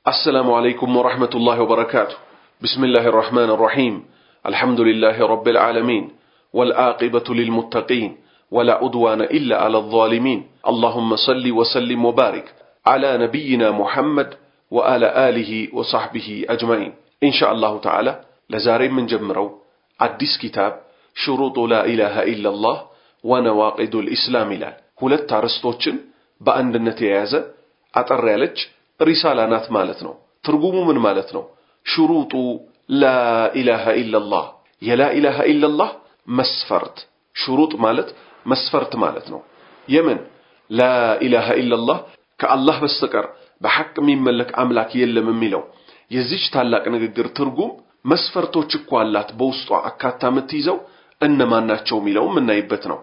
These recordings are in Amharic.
السلام عليكم ورحمة الله وبركاته. بسم الله الرحمن الرحيم. الحمد لله رب العالمين والعاقبة للمتقين ولا عدوان إلا على الظالمين. اللهم صل وسلم وبارك على نبينا محمد وعلى آله وصحبه أجمعين. إن شاء الله تعالى لزارين من جمرو عدس كتاب شروط لا إله إلا الله ونواقض الإسلام لا ሁለት አርስቶችን በአንድነት የያዘ አጠር ያለች ሪሳላ ናት ማለት ነው። ትርጉሙ ምን ማለት ነው? شروط لا إله إلا الله የلا إله إلا الله መስፈርት شروط ማለት መስፈርት ማለት ነው። የምን لا إله إلا الله ከአላህ በስተቀር በሐቅ የሚመለክ አምላክ የለም የሚለው የዚች ታላቅ ንግግር ትርጉም መስፈርቶች እኮ አላት በውስጧ አካታ የምትይዘው እነማን ናቸው የሚለው ምናይበት ነው።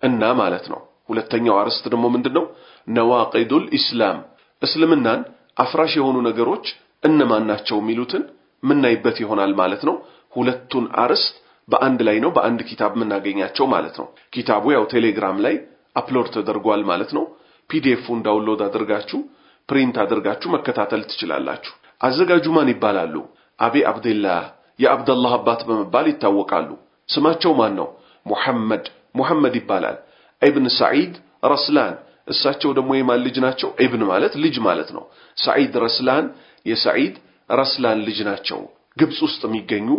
እና ማለት ነው። ሁለተኛው አርስት ደግሞ ምንድነው? ነዋቂዱል ኢስላም እስልምናን አፍራሽ የሆኑ ነገሮች እነማን ናቸው የሚሉትን ምናይበት ይሆናል ማለት ነው። ሁለቱን አርስት በአንድ ላይ ነው በአንድ ኪታብ ምናገኛቸው ማለት ነው። ኪታቡ ያው ቴሌግራም ላይ አፕሎድ ተደርጓል ማለት ነው። ፒዲኤፉን ዳውንሎድ አድርጋችሁ ፕሪንት አድርጋችሁ መከታተል ትችላላችሁ። አዘጋጁ ማን ይባላሉ? አቢ አብደላህ የአብደላህ አባት በመባል ይታወቃሉ። ስማቸው ማን ነው? ሙሐመድ ይባላል። ኢብን ሰዒድ ረስላን እሳቸው ደግሞ የማን ልጅ ናቸው? ኢብን ማለት ልጅ ማለት ነው። ሰዒድ ረስላን የሰዒድ ረስላን ልጅ ናቸው። ግብጽ ውስጥ የሚገኙ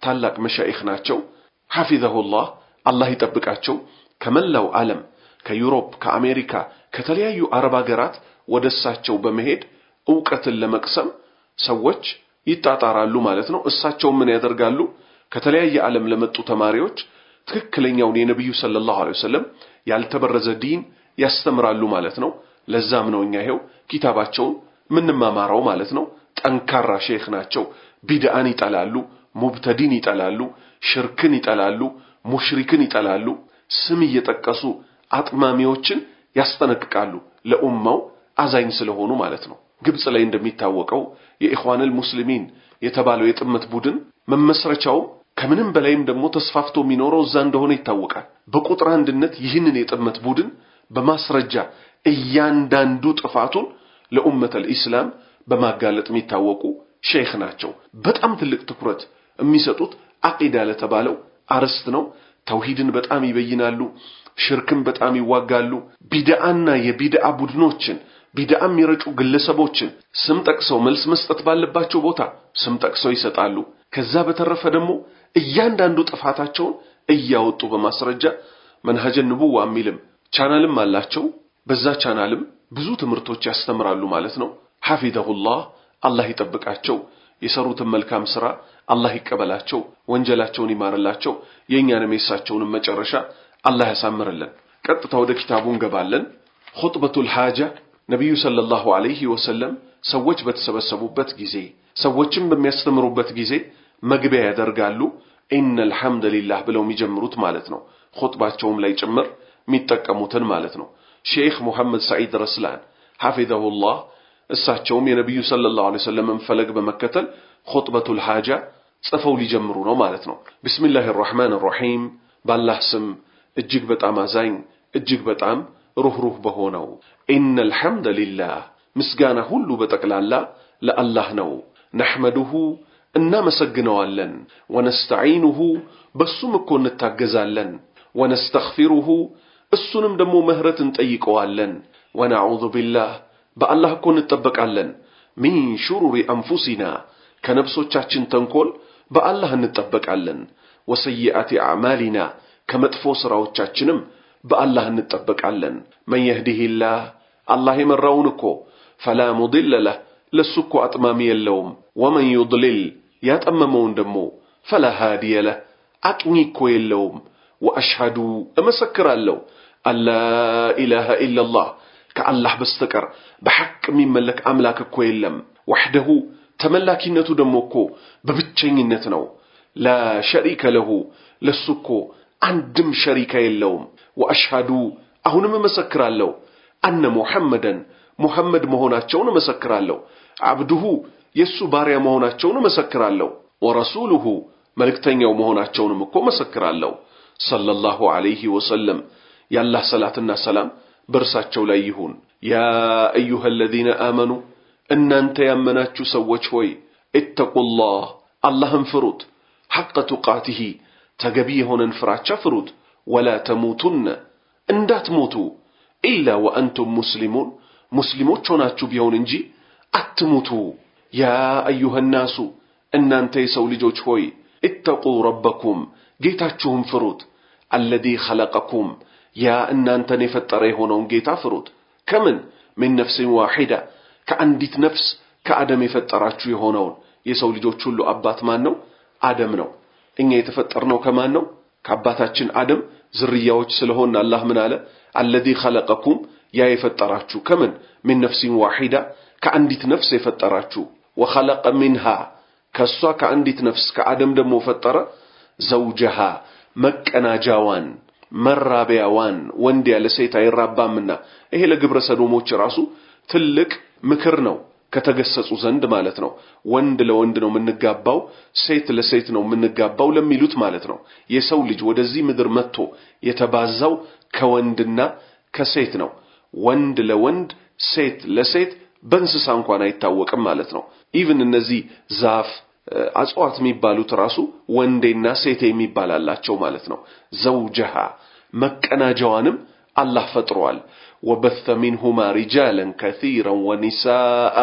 ታላቅ መሻይኽ ናቸው። ሐፊዘሁላህ አላህ ይጠብቃቸው። ከመላው ዓለም ከዩሮፕ ከአሜሪካ ከተለያዩ አረብ ሀገራት ወደሳቸው በመሄድ ዕውቀትን ለመቅሰም ሰዎች ይጣጣራሉ ማለት ነው። እሳቸው ምን ያደርጋሉ? ከተለያየ ዓለም ለመጡ ተማሪዎች ትክክለኛውን የነብዩ ሰለላሁ ዐለይሂ ወሰለም ያልተበረዘ ዲን ያስተምራሉ ማለት ነው። ለዛም ነው እኛ ይሄው ኪታባቸውን ምንማማራው ማለት ነው። ጠንካራ ሼኽ ናቸው። ቢድአን ይጠላሉ፣ ሙብተዲን ይጠላሉ፣ ሽርክን ይጠላሉ፣ ሙሽሪክን ይጠላሉ። ስም እየጠቀሱ አጥማሚዎችን ያስጠነቅቃሉ። ለኡማው አዛኝ ስለሆኑ ማለት ነው። ግብጽ ላይ እንደሚታወቀው የኢኽዋኑል ሙስሊሚን የተባለው የጥመት ቡድን መመስረቻው ከምንም በላይም ደግሞ ተስፋፍቶ የሚኖረው እዛ እንደሆነ ይታወቃል። በቁጥር አንድነት ይህንን የጥመት ቡድን በማስረጃ እያንዳንዱ ጥፋቱን ለኡመተል ኢስላም በማጋለጥ የሚታወቁ ሼኽ ናቸው። በጣም ትልቅ ትኩረት የሚሰጡት አቂዳ ለተባለው አርስት ነው። ተውሂድን በጣም ይበይናሉ፣ ሽርክን በጣም ይዋጋሉ። ቢድአና የቢድአ ቡድኖችን ቢድአ የሚረጩ ግለሰቦችን ስም ጠቅሰው መልስ መስጠት ባለባቸው ቦታ ስም ጠቅሰው ይሰጣሉ። ከዛ በተረፈ ደግሞ እያንዳንዱ ጥፋታቸውን እያወጡ በማስረጃ መንሃጀ ንቡዋ የሚልም ቻናልም አላቸው። በዛ ቻናልም ብዙ ትምህርቶች ያስተምራሉ ማለት ነው። ሐፊዘሁላህ አላህ ይጠብቃቸው። የሰሩትን መልካም ስራ አላህ ይቀበላቸው፣ ወንጀላቸውን ይማርላቸው። የኛንም የሳቸውንም መጨረሻ አላህ ያሳምርልን። ቀጥታ ወደ ኪታቡ እንገባለን። ኹጥበቱል ሃጃ ነብዩ ሰለላሁ ዐለይሂ ወሰለም ሰዎች በተሰበሰቡበት ጊዜ ሰዎችን በሚያስተምሩበት ጊዜ መግቢያ ያደርጋሉ። ኢነል ሐምደሊላህ ብለው የሚጀምሩት ማለት ነው። ኹጥባቸውም ላይ ጭምር የሚጠቀሙትን ማለት ነው። ሼኽ ሙሐመድ ሰዒድ ረስላን ሐፊዘሁላህ እሳቸውም የነብዩ ሰለላሁ ዐለይሂ ወሰለም ፈለግ በመከተል ኹጥበቱል ሃጃ ጽፈው ሊጀምሩ ነው ማለት ነው። ቢስሚላሂር ረህማኒር ረሂም በአላህ ስም እጅግ በጣም አዛኝ እጅግ በጣም ሩህሩህ በሆነው ኢነል ሐምደሊላህ ምስጋና ሁሉ በጠቅላላ ለአላህ ነው። ነሕመዱሁ እናመሰግነዋለን፣ ወነስተዒኑሁ በሱም እኮ እንታገዛለን፣ ወነስተግፊሩሁ እሱንም ደግሞ ምህረት እንጠይቀዋለን፣ ወነዑዙ ቢላህ በአላህ እኮ እንጠበቃለን፣ ሚን ሹሩሪ አንፉሲና ከነፍሶቻችን ተንኮል በአላህ እንጠበቃለን፣ ወሰይአቲ አዕማሊና ከመጥፎ ስራዎቻችንም በአላህ እንጠበቃለን። መን የህዲሂላህ አላህ የመራውን እኮ ፈላ ሙድለ ለህ ለሱ እኮ አጥማሚ የለውም። ወመን ዩድሊል ያጠመመውን ደግሞ ፈላ ሃዲየ ለህ አቅኚ እኮ የለውም። ወአሽሀዱ እመሰክራለሁ አላ ኢላሃ ኢላላህ ከአላህ በስተቀር በሐቅ የሚመለክ አምላክ እኮ የለም። ወሕደሁ ተመላኪነቱ ደግሞ እኮ በብቸኝነት ነው። ላ ሸሪከ ለሁ ለሱ እኮ አንድም ሸሪካ የለውም። ወአሽሀዱ አሁንም እመሰክራለሁ አነ ሙሐመድ መሆናቸውን እመሰክራለሁ። አብዱሁ የሱ ባሪያ መሆናቸውን እመሰክራለሁ። ወረሱሉሁ መልእክተኛው መሆናቸውንም እኮ እመሰክራለሁ። ሰለላሁ ዐለይሂ ወሰለም ያላህ ሰላትና ሰላም በእርሳቸው ላይ ይሁን። ያ አዩሃ الذين آمنوا እናንተ ያመናችሁ ሰዎች ሆይ ኢተቁላህ አላህን ፍሩት ሐቀ ቱቃቲሂ ተገቢ የሆነን ፍራቻ ፍሩት ወላ ተሙቱነ እንዳትሞቱ ኢላ ወአንቱም ሙስሊሙን ሙስሊሞች ሆናችሁ ቢሆን እንጂ አትሙቱ ያ አዩሃ ናሱ እናንተ የሰው ልጆች ሆይ ኢተቁ ረበኩም ጌታችሁን ፍሩት አለዚ ኸለቀኩም ያ እናንተን የፈጠረ የሆነውን ጌታ ፍሩት ከምን ምን ነፍስን ዋሂዳ ከአንዲት ነፍስ ከአደም የፈጠራችሁ የሆነውን የሰው ልጆች ሁሉ አባት ማን ነው አደም ነው እኛ የተፈጠርነው ከማን ነው ከአባታችን አደም ዝርያዎች ስለሆነ አላህ ምን አለ አለዚ ኸለቀኩም ያ የፈጠራችሁ ከምን ምን ነፍስን ዋሂዳ ከአንዲት ነፍስ የፈጠራችሁ ወኸለቀ ሚንሃ ከሷ ከአንዲት ነፍስ ከአደም ደግሞ ፈጠረ ዘውጀሃ መቀናጃዋን መራቢያዋን ወንድ ያለ ሴት አይራባምና ይሄ ለግብረ ሰዶሞች ራሱ ትልቅ ምክር ነው ከተገሰጹ ዘንድ ማለት ነው ወንድ ለወንድ ነው ምንጋባው ሴት ለሴት ነው ምንጋባው ለሚሉት ማለት ነው የሰው ልጅ ወደዚህ ምድር መጥቶ የተባዛው ከወንድና ከሴት ነው ወንድ ለወንድ ሴት ለሴት በእንስሳ እንኳን አይታወቅም ማለት ነው ኢቭን እነዚህ ዛፍ አጽዋት የሚባሉት ራሱ ወንዴና ሴቴ የሚባላላቸው ማለት ነው ዘውጀሃ መቀናጃዋንም አላህ ፈጥሯል ወበث منهما رجالا كثيرا ونساء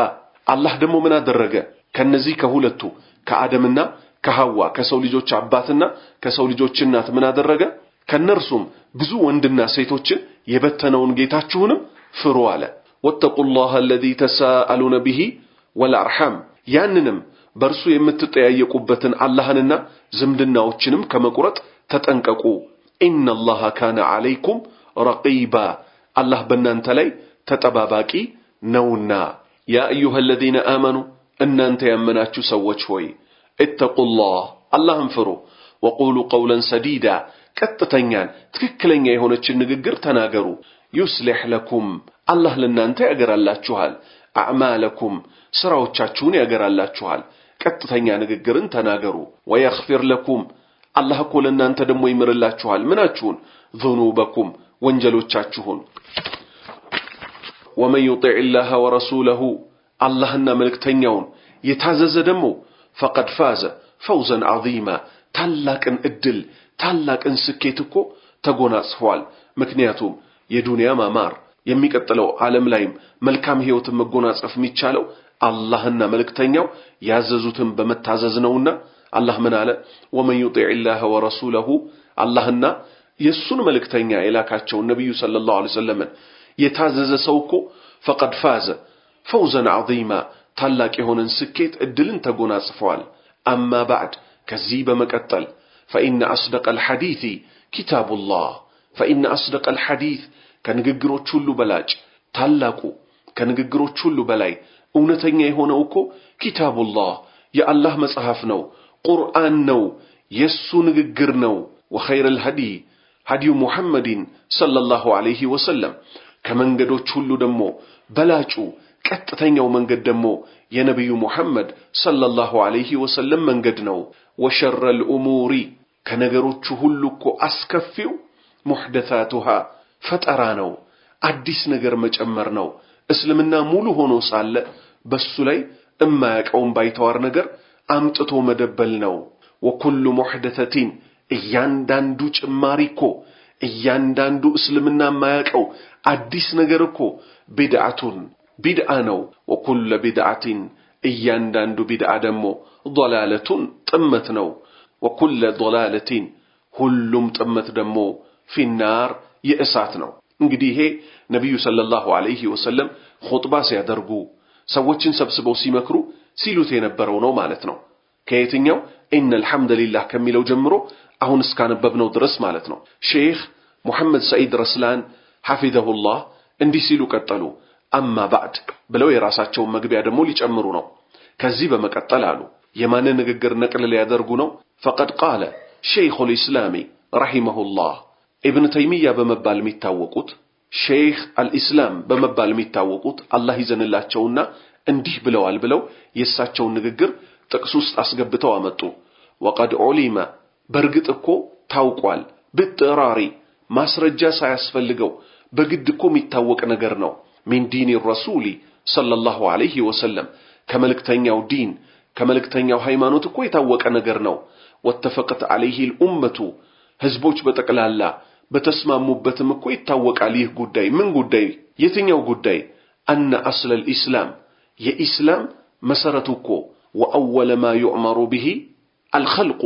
አላህ ደግሞ ምን አደረገ ከነዚህ ከሁለቱ ከአደምና ከሐዋ ከሰው ልጆች አባትና ከሰው ልጆች እናት ምን አደረገ ከነርሱም ብዙ ወንድና ሴቶችን የበተነውን ጌታችሁንም ፍሩ አለ ወተቁላህ الذي تساءلون به والارحام ያንንም በርሱ የምትጠያየቁበትን አላህንና ዝምድናዎችንም ከመቁረጥ ተጠንቀቁ ኢነላህ ካነ ዐለይኩም ረቂባ አላህ በእናንተ ላይ ተጠባባቂ ነውና ያ አዩሃ الذين آمنوا እናንተ ያመናችሁ ሰዎች ሆይ ኢተቁላህ አላህን ፍሩ ወቁሉ ቀውላ ሰዲዳ ቀጥተኛን ትክክለኛ የሆነችን ንግግር ተናገሩ ይስሊሕ ለኩም አላህ ለእናንተ ያገራላችኋል አዕማለኩም ስራዎቻችሁን ያገራላችኋል ቀጥተኛ ንግግርን ተናገሩ ወይግፊር ለኩም አላህ እኮ ለእናንተ ደግሞ ይምርላችኋል ምናችሁን ذنوبكم ወንጀሎቻችሁን ومن يطع الله ورسوله اللهنا ملكتኛውን የታዘዘ ደግሞ فقد فاز فوزا عظيما ታላቅን እድል ታላቅን ስኬት እኮ ተጎናጽፏል ምክንያቱም የዱንያ ማማር የሚቀጥለው ዓለም ላይም መልካም ህይወትን መጎናጸፍ የሚቻለው አላህና መልእክተኛው ያዘዙትን በመታዘዝ ነውና አላህ ምን አለ ومن يطع الله ورسوله አላህና የሱን መልእክተኛ የላካቸው ነብዩ ሰለላሁ ዐለይሂ ወሰለም የታዘዘ ሰው እኮ فقد فاز فوزا عظيما ታላቅ የሆነን ስኬት እድልን ተጎናጽፏል اما بعد ከዚህ በመቀጠል فإن أصدق الحديث كتاب الله فإن أصدق الحديث ከንግግሮች ሁሉ በላጭ ታላቁ ከንግግሮች ሁሉ በላይ እውነተኛ የሆነው እኮ ኪታቡላህ የአላህ መጽሐፍ ነው ቁርአን ነው የሱ ንግግር ነው وخير الهدي هدي محمد صلى الله عليه وسلم ከመንገዶች ሁሉ ደግሞ በላጩ ቀጥተኛው መንገድ ደግሞ የነብዩ ሙሐመድ ሰለላሁ ዐለይሂ ወሰለም መንገድ ነው وشر الامور ከነገሮች ሁሉ እኮ አስከፊው محدثاتها ፈጠራ ነው አዲስ ነገር መጨመር ነው እስልምና ሙሉ ሆኖ ሳለ በሱ ላይ እማያቀውን ባይተዋር ነገር አምጥቶ መደበል ነው وكل محدثة እያንዳንዱ ጭማሪ እኮ እያንዳንዱ እስልምና የማያቀው አዲስ ነገር እኮ ቢድዓቱን ቢድዓ ነው وكل بدعة እያንዳንዱ ቢድዓ ደግሞ ضلالቱን ጥመት ነው وكل ضلالة ሁሉም ጥመት ደግሞ في النار የእሳት ነው እንግዲህ ይሄ ነብዩ ሰለላሁ ዐለይሂ ወሰለም ኹጥባ ሲያደርጉ ሰዎችን ሰብስበው ሲመክሩ ሲሉት የነበረው ነው ማለት ነው ከየትኛው ان الحمد لله ከሚለው ጀምሮ አሁን እስካነበብነው ድረስ ማለት ነው ሼክ ሙሐመድ ሰዒድ ረስላን حفظه እንዲህ ሲሉ ቀጠሉ اما بعد ብለው የራሳቸውን መግቢያ ደግሞ ሊጨምሩ ነው ከዚህ በመቀጠል አሉ የማን ንግግር ነቅል ሊያደርጉ ነው فقد قال شيخ الاسلام رحمه الله ابن تيمية በመባል የሚታወቁት ሼክ አልኢስላም በመባል የሚታወቁት አላህ ይዘንላቸውና እንዲህ ብለዋል ብለው የሳቸውን ንግግር ጥቅስ ውስጥ አስገብተው አመጡ وقد علم በርግጥ እኮ ታውቋል بالضراري ማስረጃ ሳያስፈልገው በግድ እኮ የሚታወቅ ነገር ነው من دين الرسول ሰለላሁ ዐለይሂ ወሰለም ከመልእክተኛው ዲን ከመልእክተኛው ሃይማኖት እኮ የታወቀ ነገር ነው። ወተፈቀት ዐለይሂ الኡመቱ ህዝቦች በጠቅላላ በተስማሙበትም እኮ ይታወቃል። ይህ ጉዳይ ምን ጉዳይ? የትኛው ጉዳይ? አነ አስለ الإسلام የኢስላም መሰረቱ እኮ ወአወለ ማ يؤمر به الخلق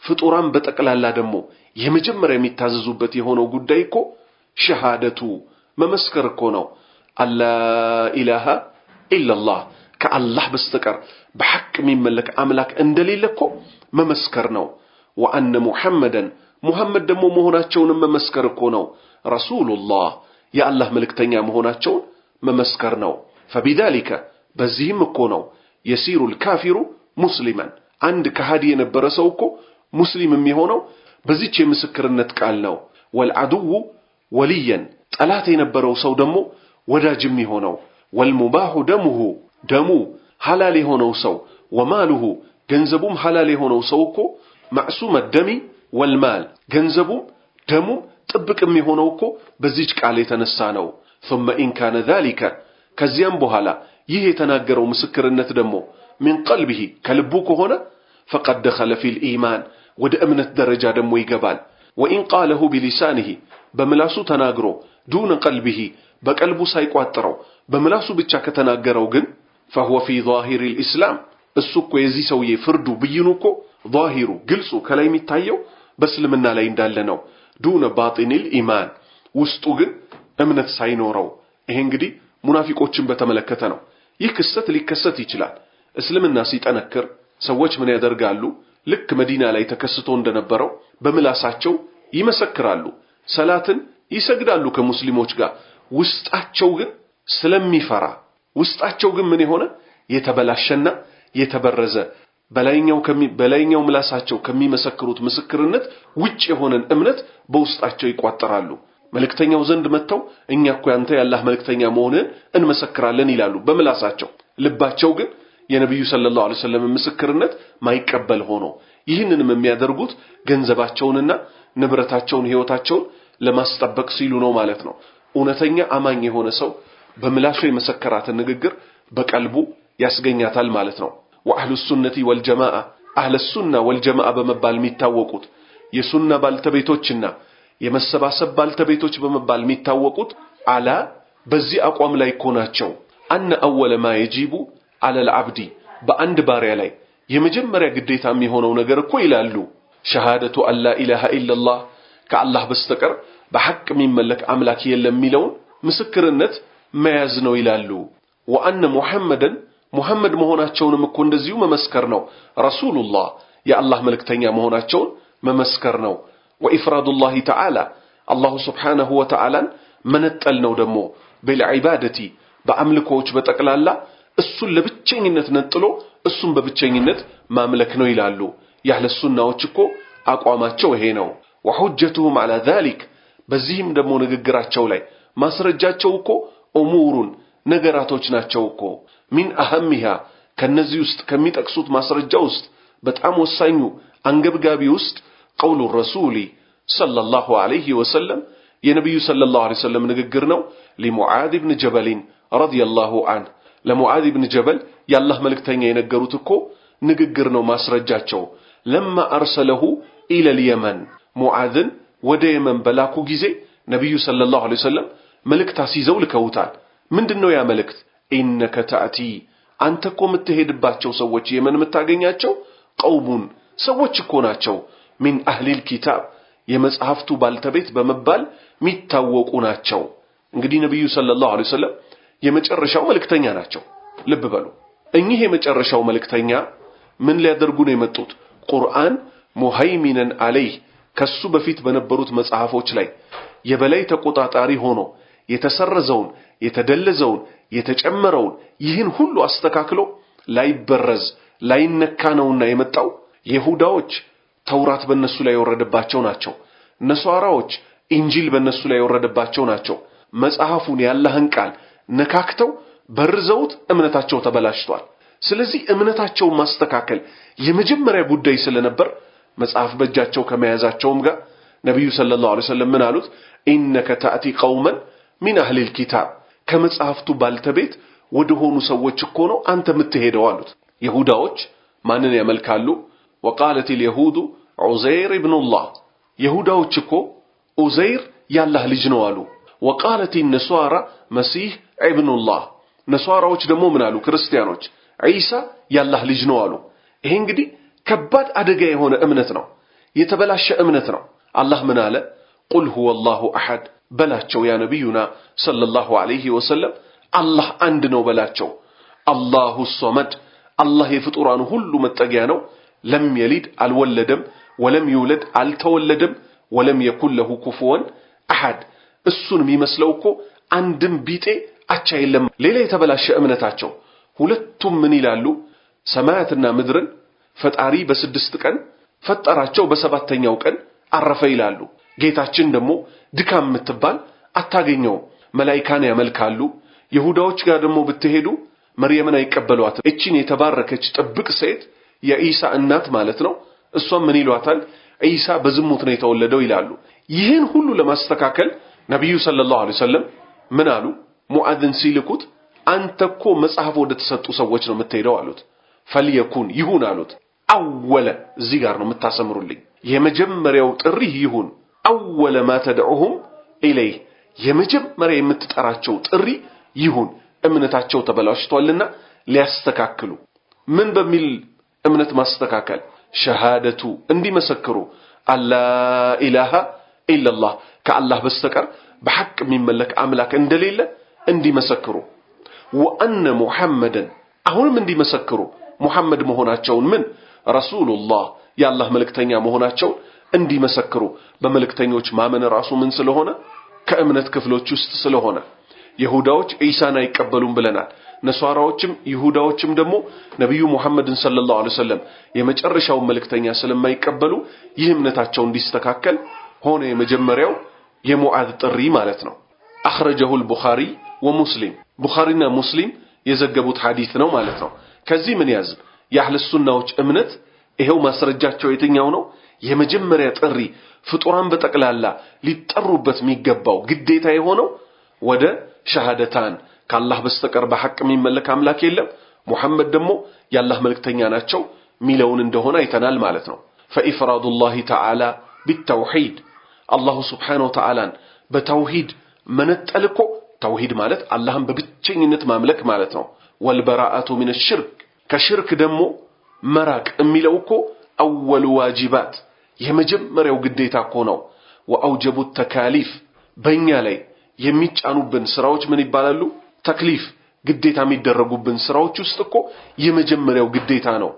ፍጡራን በጠቅላላ ደግሞ የመጀመሪያ የሚታዘዙበት የሆነው ጉዳይ እኮ ሸሃደቱ መመስከር እኮ ነው። አላ ኢላሃ ኢላላህ ከአላህ በስተቀር በሐቅ የሚመለክ አምላክ እንደሌለ እኮ መመስከር ነው። ወአነ ሙሐመደን ሙሐመድ ደግሞ መሆናቸውንም መመስከር እኮ ነው። ረሱሉላህ የአላህ መልእክተኛ መሆናቸውን መመስከር ነው። فبذلك በዚህም እኮ ነው የሲሩል ካፊሩ ሙስሊማን አንድ ከሃዲ የነበረ ሰው እኮ ሙስሊም የሚሆነው በዚች የምስክርነት ቃል ነው። ወልዐዱው ወልየን ጠላት የነበረው ሰው ደግሞ ወዳጅ የሚሆነው። ወልሙባሁ ደሙሁ ደሙ ሐላል የሆነው ሰው ወማሉሁ ገንዘቡም ሐላል የሆነው ሰው እኮ ማዕሱመ ደሚ ወልማል ገንዘቡም ደሙም ጥብቅ የሚሆነው እኮ በዚች ቃል የተነሳ ነው። ثم إن كان ذلك ከዚያም በኋላ ይህ የተናገረው ምስክርነት ደግሞ من قلبه ከልቡ ከሆነ فقد دخل في الإيمان ወደ እምነት ደረጃ ደግሞ ይገባል። وإن قاله بلسانه በምላሱ ተናግሮ دون قلبه በቀልቡ ሳይቋጥረው በምላሱ ብቻ ከተናገረው ግን فهو في ظاهر الإسلام እሱ እኮ የዚህ ሰውዬ ፍርዱ ብይኑ እኮ ظاهሩ ግልጹ ከላይ የሚታየው በእስልምና ላይ እንዳለ ነው። دون باطن الإيمان ውስጡ ግን እምነት ሳይኖረው። ይሄ እንግዲህ ሙናፊቆችን በተመለከተ ነው። ይህ ክስተት ሊከሰት ይችላል። እስልምና ሲጠነክር ሰዎች ምን ያደርጋሉ? ልክ መዲና ላይ ተከስቶ እንደነበረው በምላሳቸው ይመሰክራሉ፣ ሰላትን ይሰግዳሉ ከሙስሊሞች ጋር። ውስጣቸው ግን ስለሚፈራ ውስጣቸው ግን ምን የሆነ የተበላሸና የተበረዘ በላይኛው ምላሳቸው ከሚመሰክሩት ምስክርነት ውጭ የሆነን እምነት በውስጣቸው ይቋጠራሉ። መልእክተኛው ዘንድ መጥተው እኛ እኮ ያንተ ያላህ መልእክተኛ መሆንን እንመሰክራለን ይላሉ በምላሳቸው። ልባቸው ግን የነብዩ ሰለላሁ ዐለይሂ ወሰለም ምስክርነት ማይቀበል ሆኖ ይህንንም የሚያደርጉት ገንዘባቸውንና ንብረታቸውን ህይወታቸውን ለማስጠበቅ ሲሉ ነው ማለት ነው። እውነተኛ አማኝ የሆነ ሰው በምላሱ የመሰከራትን ንግግር በቀልቡ ያስገኛታል ማለት ነው። ወአህሉ ሱነቲ ወልጀማዓ አህለ ሱና ወልጀማዓ በመባል የሚታወቁት የሱና ባልተቤቶችና የመሰባሰብ ባልተቤቶች በመባል የሚታወቁት አላ በዚህ አቋም ላይ ኮናቸው። አነ አወለ ማ የጂቡ አለል አብዲ በአንድ ባሪያ ላይ የመጀመሪያ ግዴታ የሚሆነው ነገር እኮ ይላሉ ሸሃደቱ አላ ኢላሃ ኢላላህ ከአላህ በስተቀር በሐቅ የሚመለክ አምላክ የለም የሚለውን ምስክርነት መያዝ ነው ይላሉ። ወአነ ሙሐመድን ሙሐመድ መሆናቸውንም እኮ እንደዚሁ መመስከር ነው። ረሱሉላህ የአላህ መልእክተኛ መሆናቸውን መመስከር ነው። ወኢፍራዱላሂ ተዓላ አላሁ ስብሓነሁ ወተዓላን መነጠል ነው ደግሞ ቢልዒባደቲ በአምልኮዎች በጠቅላላ እሱን ለብቸኝነት ነጥሎ እሱን በብቸኝነት ማምለክ ነው ይላሉ። የአህለ ሱናዎች እኮ አቋማቸው ይሄ ነው። ወሁጀቱሁም ዐላ ዛሊክ በዚህም ደግሞ ንግግራቸው ላይ ማስረጃቸው እኮ ኡሙሩን ነገራቶች ናቸው እኮ ሚን አህሚሃ ከነዚህ ውስጥ ከሚጠቅሱት ማስረጃ ውስጥ በጣም ወሳኙ አንገብጋቢ ውስጥ ቀውሉ ረሱሊ ሰለላሁ ዐለይሂ ወሰለም የነብዩ ሰለላሁ ዐለይሂ ወሰለም ንግግር ነው። ለሙዓዝ ኢብኑ ጀበል ረዲየላሁ ዐንሁ ለሙዓዝ ኢብኑ ጀበል የአላህ መልእክተኛ የነገሩት እኮ ንግግር ነው ማስረጃቸው። ለማ አርሰለሁ ኢለል የመን ሙዓዝን ወደ የመን በላኩ ጊዜ ነብዩ ሰለላሁ ዐለይሂ ወሰለም መልእክት አስይዘው ልከውታል። ምንድነው ያ መልእክት? ኢነከ ተአቲ አንተ እኮ የምትሄድባቸው ሰዎች የመን የምታገኛቸው ቀውሙን ሰዎች እኮ ናቸው ሚን አህሊል ኪታብ የመጽሐፍቱ ባልተቤት በመባል የሚታወቁ ናቸው። እንግዲህ ነብዩ ሰለላሁ ዐለይሂ ወሰለም የመጨረሻው መልእክተኛ ናቸው። ልብ በሉ እኚህ የመጨረሻው መልእክተኛ ምን ሊያደርጉ ነው የመጡት? ቁርአን ሙሃይሚነን ዐለይህ ከሱ በፊት በነበሩት መጽሐፎች ላይ የበላይ ተቆጣጣሪ ሆኖ የተሰረዘውን የተደለዘውን የተጨመረውን ይህን ሁሉ አስተካክሎ ላይበረዝ ላይነካ ነውና የመጣው። ይሁዳዎች ተውራት በእነሱ ላይ የወረደባቸው ናቸው። ነሷራዎች ኢንጂል በእነሱ ላይ የወረደባቸው ናቸው። መጽሐፉን ያላህን ቃል ነካክተው በርዘውት እምነታቸው ተበላሽቷል። ስለዚህ እምነታቸውን ማስተካከል የመጀመሪያ ጉዳይ ስለነበር መጽሐፍ በእጃቸው ከመያዛቸውም ጋር ነብዩ ሰለላሁ ዐለይሂ ወሰለም ምን አሉት? ኢነከ ተአቲ ቀውመን ሚን አህሊል ኪታብ ከመጽሐፍቱ ባልተቤት ወደሆኑ ሰዎች እኮ ነው አንተ የምትሄደው አሉት። ይሁዳዎች ማንን ያመልካሉ? وقالت اليهود عزير ابن الله ይሁዳዎች እኮ ዑዘይር ያላህ ልጅ ነው አሉ። وقالت النصارى مسيح ابن الله ነሷራዎች ደግሞ ምን አሉ? ክርስቲያኖች ዒሳ ያላህ ልጅ ነው አሉ። ይሄ እንግዲህ ከባድ አደጋ የሆነ እምነት ነው፣ የተበላሸ እምነት ነው። አላህ ምን አለ? ቁል ሁወ አላሁ አሐድ በላቸው ያ ነቢዩና ሰለላሁ ዐለይሂ ወሰለም አላህ አንድ ነው በላቸው። አላሁ ሶመድ አላህ የፍጡራኑ ሁሉ መጠጊያ ነው። ለም የሊድ አልወለደም፣ ወለም ይውለድ አልተወለደም፣ ወለም የኩን ለሁ ኩፉወን አሐድ እሱን የሚመስለው እኮ አንድም ቢጤ አቻ የለም። ሌላ የተበላሸ እምነታቸው ሁለቱም ምን ይላሉ? ሰማያትና ምድርን ፈጣሪ በ6 ቀን ፈጠራቸው፣ በ7ኛው ቀን አረፈ ይላሉ። ጌታችን ደግሞ ድካም የምትባል አታገኘው። መላእክታን ያመልካሉ። ይሁዳዎች ጋር ደግሞ ብትሄዱ መርየምን አይቀበሏትም። እቺን የተባረከች ጥብቅ ሴት የኢሳ እናት ማለት ነው። እሷም ምን ይሏታል? ኢሳ በዝሙት ነው የተወለደው ይላሉ። ይህን ሁሉ ለማስተካከል ነብዩ ሰለላሁ ዐለይሂ ወሰለም ምን አሉ? ሙአዝን ሲልኩት አንተ እኮ መጽሐፍ ወደ ተሰጡ ሰዎች ነው የምትሄደው አሉት። ፈልየኩን ይሁን አሉት። አወለ እዚህ ጋር ነው የምታሰምሩልኝ። የመጀመሪያው ጥሪ ይሁን። አወለ ማ ተድዑሁም ኢለይህ የመጀመሪያ የምትጠራቸው ጥሪ ይሁን። እምነታቸው ተበላሽቷልና ሊያስተካክሉ ምን በሚል እምነት ማስተካከል? ሸሃደቱ እንዲመሰክሩ አላ ኢላሃ ኢላላህ ከአላህ በስተቀር በሐቅ የሚመለክ አምላክ እንደሌለ እንዲመሰክሩ፣ ወአነ ሙሐመድን አሁንም እንዲመሰክሩ ሙሐመድ መሆናቸውን ምን ረሱሉላህ የአላህ መልእክተኛ መሆናቸውን እንዲመሰክሩ። በመልእክተኞች ማመን ራሱ ምን ስለሆነ ከእምነት ክፍሎች ውስጥ ስለሆነ ይሁዳዎች ኢሳን አይቀበሉም ብለናል። ነሷራዎችም ይሁዳዎችም ደግሞ ነብዩ ሙሐመድን ሰለላሁ ዐለይሂ ወሰለም የመጨረሻው መልእክተኛ ስለማይቀበሉ ይህ እምነታቸው እንዲስተካከል ሆነ የመጀመሪያው የሙዓዝ ጥሪ ማለት ነው። አخرجه البخاري ومسلم ቡኻሪና ሙስሊም የዘገቡት ሐዲስ ነው ማለት ነው። ከዚህ ምን ያዝ የአህለ ሱናዎች እምነት ይሄው ማስረጃቸው የትኛው ነው? የመጀመሪያ ጥሪ ፍጡራን በጠቅላላ ሊጠሩበት የሚገባው ግዴታ የሆነው ወደ ሸሃደታን ከአላህ በስተቀር በሐቅ የሚመለክ አምላክ የለም፣ ሙሐመድ ደግሞ የአላህ መልእክተኛ ናቸው ሚለውን እንደሆነ አይተናል ማለት ነው። ፈኢፍራዱላሂ ተዓላ ቢተውሂድ አላሁ ሱብሓነሁ ወተዓላን በተውሂድ መነጠልኮ ተውሂድ ማለት አላህን በብቸኝነት ማምለክ ማለት ነው። ወልበራአቱ ሚነ ሽርክ ከሽርክ ደግሞ መራቅ የሚለው እኮ አወሉ ዋጂባት የመጀመሪያው ግዴታ እኮ ነው። ወአውጀቡ ተካሊፍ በእኛ ላይ የሚጫኑብን ስራዎች ምን ይባላሉ? ተክሊፍ ግዴታ የሚደረጉብን ስራዎች ውስጥ እኮ የመጀመሪያው ግዴታ ነው።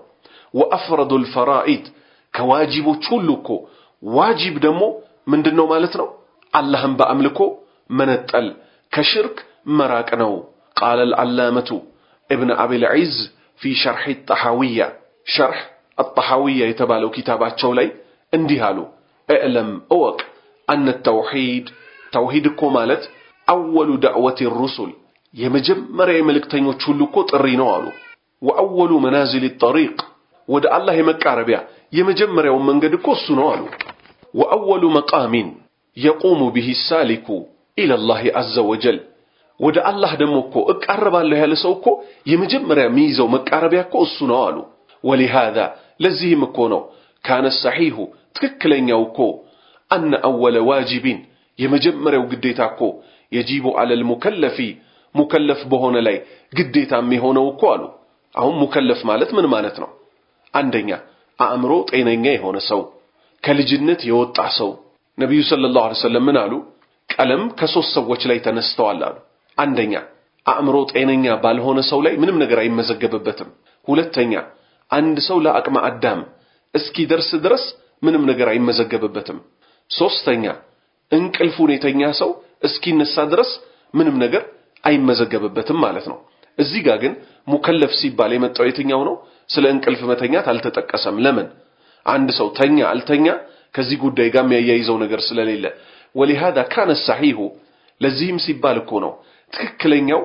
ወአፍረዱል ፈራኢድ ከዋጂቦች ሁሉ እኮ ዋጂብ ደግሞ ምንድነው ማለት ነው? አላህን በአምልኮ መነጠል ከሽርክ መራቅ ነው። ቃለ العلامة ابن أبي العز في شرح الطحاوية شرح الطحاوية የተባለው ኪታባቸው ላይ እንዲህ አሉ። اعلم اوق ان التوحيد توحيد እኮ ማለት اول دعوة الرسل የመጀመሪያ የመልእክተኞች ሁሉ እኮ ጥሪ ነው አሉ። واول منازل الطريق ወደ አላህ የመቃረቢያ የመጀመሪያው መንገድ እኮ እሱ ነው አሉ። واول مقام يقوم به السالك الى الله عز وجل ወደ አላህ ደግሞ እኮ እቃረባለሁ ያለ ሰው እኮ የመጀመሪያ የሚይዘው መቃረቢያ እኮ እሱ ነው አሉ። ولهذا ለዚህም እኮ ነው كان الصحيح ትክክለኛው እኮ ان اول واجب የመጀመሪያው ግዴታ እኮ يجب على المكلف مكلف በሆነ ላይ ግዴታ የሚሆነው እኮ አሉ። አሁን ሙከለፍ ማለት ምን ማለት ነው? አንደኛ አእምሮ ጤነኛ የሆነ ሰው፣ ከልጅነት የወጣ ሰው። ነብዩ ሰለላሁ ዐለይሂ ወሰለም ምን አሉ? ቀለም ከሶስት ሰዎች ላይ ተነስተዋል አሉ። አንደኛ አእምሮ ጤነኛ ባልሆነ ሰው ላይ ምንም ነገር አይመዘገብበትም። ሁለተኛ አንድ ሰው ለአቅመ አዳም እስኪደርስ ድረስ ምንም ነገር አይመዘገብበትም። ሶስተኛ እንቅልፉን የተኛ ሰው እስኪነሳ ድረስ ምንም ነገር አይመዘገብበትም ማለት ነው። እዚህ ጋር ግን ሙከለፍ ሲባል የመጣው የትኛው ነው? ስለ እንቅልፍ መተኛት አልተጠቀሰም። ለምን? አንድ ሰው ተኛ አልተኛ ከዚህ ጉዳይ ጋር የሚያያይዘው ነገር ስለሌለ። ولهذا كان الصحيح ለዚህም ሲባል እኮ ነው ትክክለኛው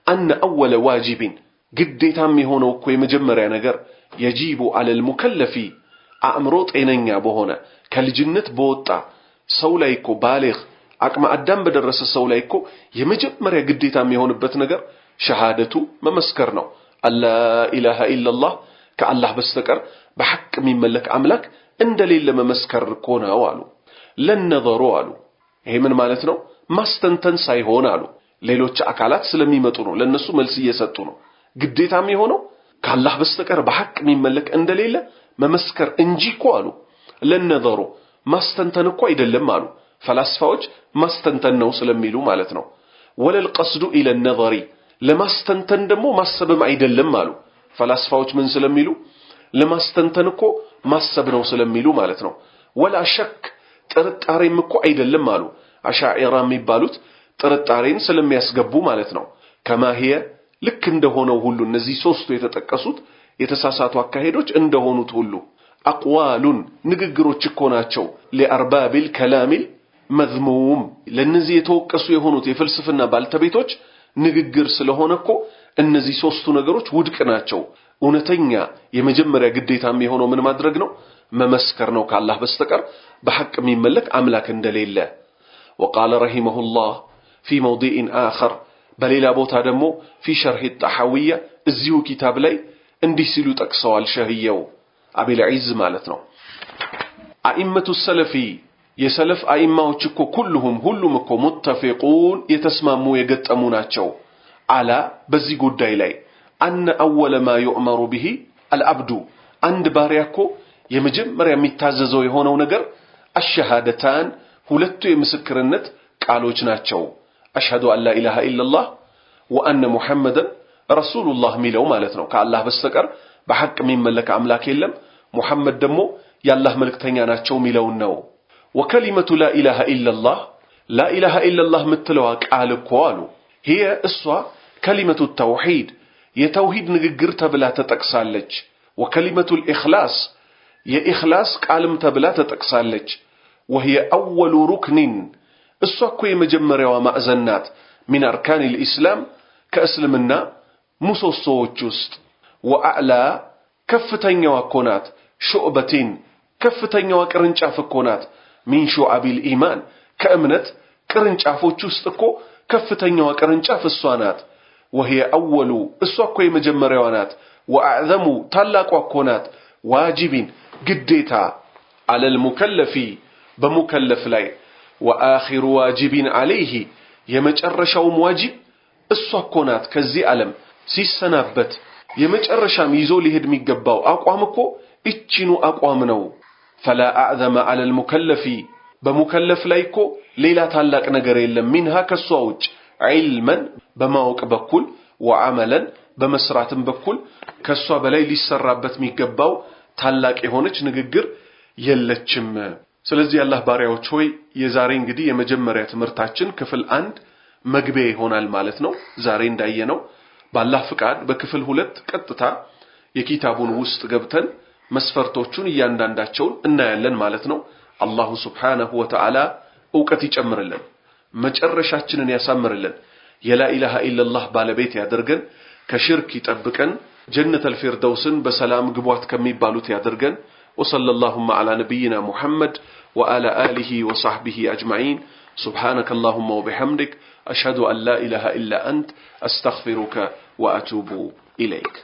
ان اول واجب ግዴታም የሆነው እኮ የመጀመሪያ ነገር يجب على المكلف አእምሮ ጤነኛ በሆነ ከልጅነት በወጣ ሰው ላይ እኮ ባሊግ አቅመ አዳም በደረሰ ሰው ላይ እኮ የመጀመሪያ ግዴታ የሚሆንበት ነገር ሸሃደቱ መመስከር ነው አላ ኢላሃ ኢላላህ ከአላህ በስተቀር በሐቅ የሚመለክ አምላክ እንደሌለ መመስከር እኮ ነው አሉ ለነዘሩ አሉ ይሄ ምን ማለት ነው ማስተንተን ሳይሆን አሉ ሌሎች አካላት ስለሚመጡ ነው ለነሱ መልስ እየሰጡ ነው ግዴታም የሆነው ከአላህ በስተቀር በሐቅ የሚመለክ እንደሌለ መመስከር እንጂ እኮ አሉ ለነዘሩ ማስተንተን እኮ አይደለም አሉ ፈላስፋዎች ማስተንተን ነው ስለሚሉ ማለት ነው ወለል ቀስዱ ኢለ ነዘሪ ለማስተንተን ደግሞ ማሰብም አይደለም አሉ ፈላስፋዎች ምን ስለሚሉ ለማስተንተን እኮ ማሰብ ነው ስለሚሉ ማለት ነው ወላ ሸክ ጥርጣሬም እኮ አይደለም አሉ አሻዒራ የሚባሉት ጥርጣሬን ስለሚያስገቡ ማለት ነው ከማሂየ ልክ እንደሆነው ሁሉ እነዚህ ሶስቱ የተጠቀሱት የተሳሳቱ አካሄዶች እንደሆኑት ሁሉ አቅዋሉን ንግግሮች እኮ ናቸው ለአርባቢል ከላሚል መዝሙም ለነዚህ የተወቀሱ የሆኑት የፍልስፍና ባልተቤቶች ንግግር ስለሆነ እኮ እነዚህ ሶስቱ ነገሮች ውድቅ ናቸው እውነተኛ የመጀመሪያ ግዴታም የሆነው ምን ማድረግ ነው መመስከር ነው ከአላህ በስተቀር በሐቅ የሚመለክ አምላክ እንደሌለ وقال رحمه الله في موضع آخر በሌላ ቦታ ደግሞ في شرح الطحاوية እዚሁ ኪታብ ላይ እንዲህ ሲሉ ጠቅሰዋል ሸህየው አቢል ዒዝ ማለት ነው አኢመቱ ሰለፊ የሰለፍ አኢማዎች እኮ ሁሉም እኮ ሙተፊቁን የተስማሙ የገጠሙ ናቸው አላ በዚህ ጉዳይ ላይ አነ አወለ ማ ይؤመሩ به العبد አንድ ባሪያ እኮ የመጀመሪያ የሚታዘዘው የሆነው ነገር አሽሃደታን ሁለቱ የምስክርነት ቃሎች ናቸው አሽሃዱ አን ላ ኢላሃ ኢላላህ ወአነ ሙሐመደን ረሱሉላህ ሚለው ማለት ነው ከአላህ በስተቀር በሐቅ የሚመለክ አምላክ የለም ሙሐመድ ደግሞ የአላህ መልእክተኛ ናቸው ሚለው ነው ወከሊመቱ ላ ኢላሃ ኢላላህ ላ ኢላሃ ኢላላህ ምትለዋ ቃል እኮ አሉ هي እሷ ከሊመቱ ተውሂድ የተውሂድ ንግግር ተብላ ተጠቅሳለች ወከሊመቱ الإخلاص የኢኽላስ ቃልም ተብላ ተጠቅሳለች وهي أول ركن እሷ እኮ የመጀመሪያዋ ማዕዘን ናት من أركان الإسلام ከእስልምና ምሰሶዎች ውስጥ وأعلى ከፍተኛዋ እኮ ናት ሹዕበቲን ከፍተኛዋ ቅርንጫፍ እኮ ናት من شعب الإيمان ከእምነት ቅርንጫፎች ውስጥ እኮ ከፍተኛዋ ቅርንጫፍ እሷ ናት وهي أول እሷ እኮ የመጀመሪያዋ ናት وأعظم ታላቋ እኮ ናት واجب ግዴታ على المكلف بمكلف ላይ وآخر واجب عليه የመጨረሻውም ዋጅብ እሷ እኮ ናት ከዚህ ዓለም ሲሰናበት የመጨረሻም ይዞ ሊሄድ የሚገባው አቋም እኮ እቺኑ አቋም ነው فلا أعظم على المكلف بمكلف ላይ እኮ ሌላ ታላቅ ነገር የለም منها ከሷ ውጭ علما በማወቅ በኩል وعملا በመስራትም በኩል ከሷ በላይ ሊሰራበት የሚገባው ታላቅ የሆነች ንግግር የለችም ስለዚህ አላህ ባሪያዎች ሆይ የዛሬ እንግዲህ የመጀመሪያ ትምህርታችን ክፍል 1 መግቢያ ይሆናል ማለት ነው ዛሬ እንዳየነው በአላህ ፍቃድ በክፍል 2 ቀጥታ የኪታቡን ውስጥ ገብተን መስፈርቶቹን እያንዳንዳቸውን እናያለን ማለት ነው አላሁ ሱብሓነሁ ወተዓላ ዕውቀት ይጨምርልን መጨረሻችንን ያሳምርልን የላ ኢላሃ ኢላላህ ባለቤት ያደርገን ከሽርክ ይጠብቀን ጀነተል ፊርደውስን በሰላም ግቧት ከሚባሉት ያደርገን وصلى اللهم على نبينا محمد وعلى آله وصحبه أجمعين سبحانك اللهم وبحمدك أشهد أن لا إله إلا أنت أستغفرك وأتوب إليك